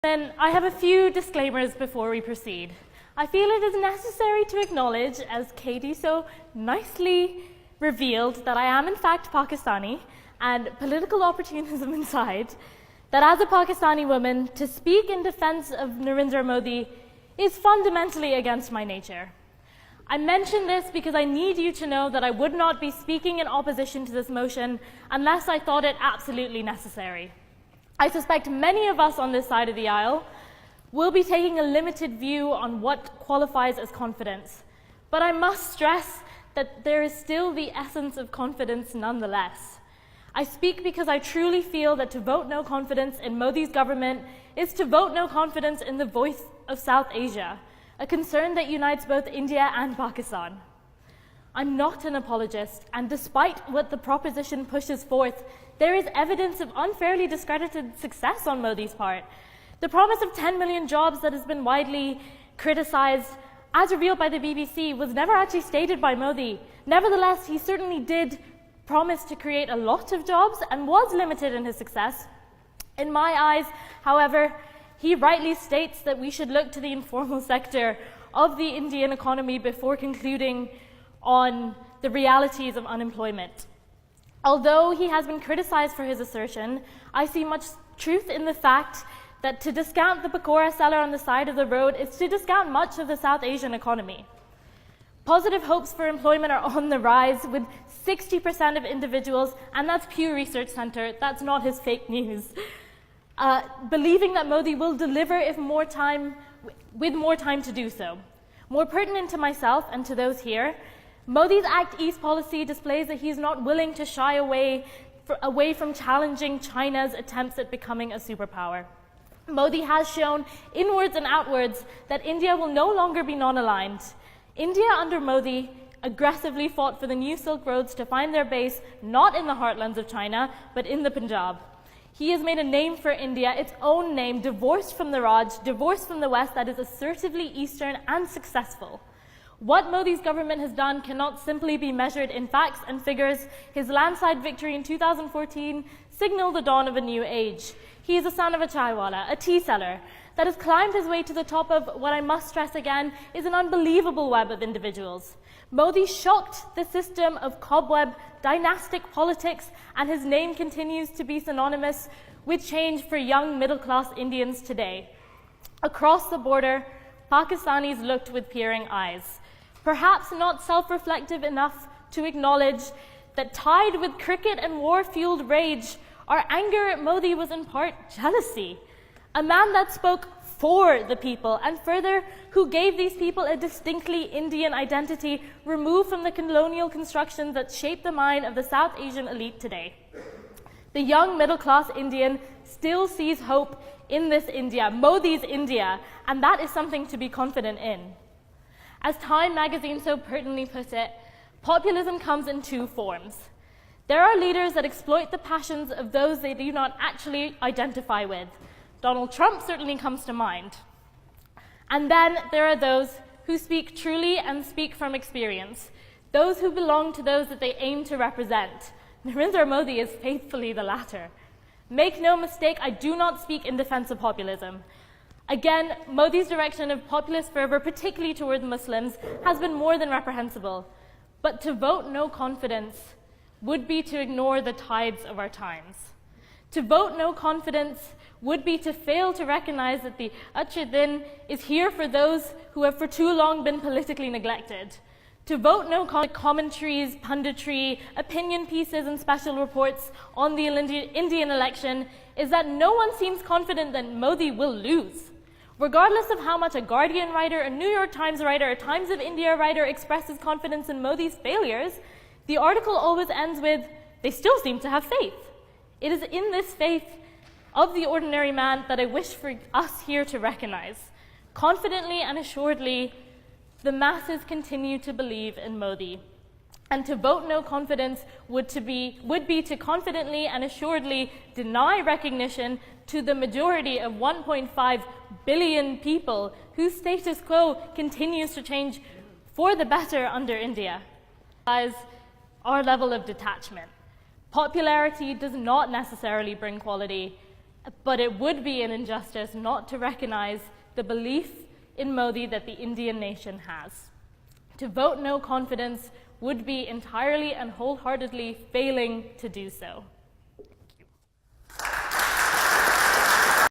Then I have a few disclaimers before we proceed. I feel it is necessary to acknowledge, as Katie so nicely revealed, that I am in fact Pakistani, and political opportunism aside, that as a Pakistani woman, to speak in defense of Narendra Modi is fundamentally against my nature. I mention this because I need you to know that I would not be speaking in opposition to this motion unless I thought it absolutely necessary. I suspect many of us on this side of the aisle will be taking a limited view on what qualifies as confidence. But I must stress that there is still the essence of confidence nonetheless. I speak because I truly feel that to vote no confidence in Modi's government is to vote no confidence in the voice of South Asia, a concern that unites both India and Pakistan. I'm not an apologist, and despite what the proposition pushes forth, there is evidence of unfairly discredited success on Modi's part. The promise of 10 million jobs that has been widely criticized, as revealed by the BBC, was never actually stated by Modi. Nevertheless, he certainly did promise to create a lot of jobs and was limited in his success. In my eyes, however, he rightly states that we should look to the informal sector of the Indian economy before concluding on the realities of unemployment. Although he has been criticized for his assertion, I see much truth in the fact that to discount the pakora seller on the side of the road is to discount much of the South Asian economy. Positive hopes for employment are on the rise, with 60% of individuals, and that's Pew Research Center, that's not his fake news, believing that Modi will deliver with more time to do so. More pertinent to myself and to those here, Modi's Act East policy displays that he is not willing to shy away from challenging China's attempts at becoming a superpower. Modi has shown inwards and outwards that India will no longer be non-aligned. India under Modi aggressively fought for the new Silk Roads to find their base not in the heartlands of China, but in the Punjab. He has made a name for India, its own name, divorced from the Raj, divorced from the West, that is assertively Eastern and successful. What Modi's government has done cannot simply be measured in facts and figures. His landslide victory in 2014 signaled the dawn of a new age. He is the son of a chaiwala, a tea seller, that has climbed his way to the top of what I must stress again is an unbelievable web of individuals. Modi shocked the system of cobweb dynastic politics, and his name continues to be synonymous with change for young middle-class Indians today. Across the border, Pakistanis looked with peering eyes, perhaps not self-reflective enough to acknowledge that tied with cricket and war-fueled rage, our anger at Modi was in part jealousy. A man that spoke for the people, and further, who gave these people a distinctly Indian identity removed from the colonial constructions that shaped the mind of the South Asian elite today. The young middle-class Indian still sees hope in this India, Modi's India, and that is something to be confident in. As Time magazine so pertinently put it, populism comes in two forms. There are leaders that exploit the passions of those they do not actually identify with. Donald Trump certainly comes to mind. And then there are those who speak truly and speak from experience, those who belong to those that they aim to represent. Narendra Modi is faithfully the latter. Make no mistake, I do not speak in defense of populism. Again, Modi's direction of populist fervor, particularly towards Muslims, has been more than reprehensible. But to vote no confidence would be to ignore the tides of our times. To vote no confidence would be to fail to recognize that the Achhe Din is here for those who have for too long been politically neglected. To vote no commentaries, punditry, opinion pieces, and special reports on the Indian election is that no one seems confident that Modi will lose. Regardless of how much a Guardian writer, a New York Times writer, a Times of India writer expresses confidence in Modi's failures, the article always ends with, they still seem to have faith. It is in this faith of the ordinary man that I wish for us here to recognize. Confidently and assuredly, the masses continue to believe in Modi. And to vote no confidence would be to confidently and assuredly deny recognition to the majority of 1.5 billion people whose status quo continues to change for the better under India. Our level of detachment. Popularity does not necessarily bring quality. But it would be an injustice not to recognize the belief in Modi that the Indian nation has. To vote no confidence would be entirely and wholeheartedly failing to do so.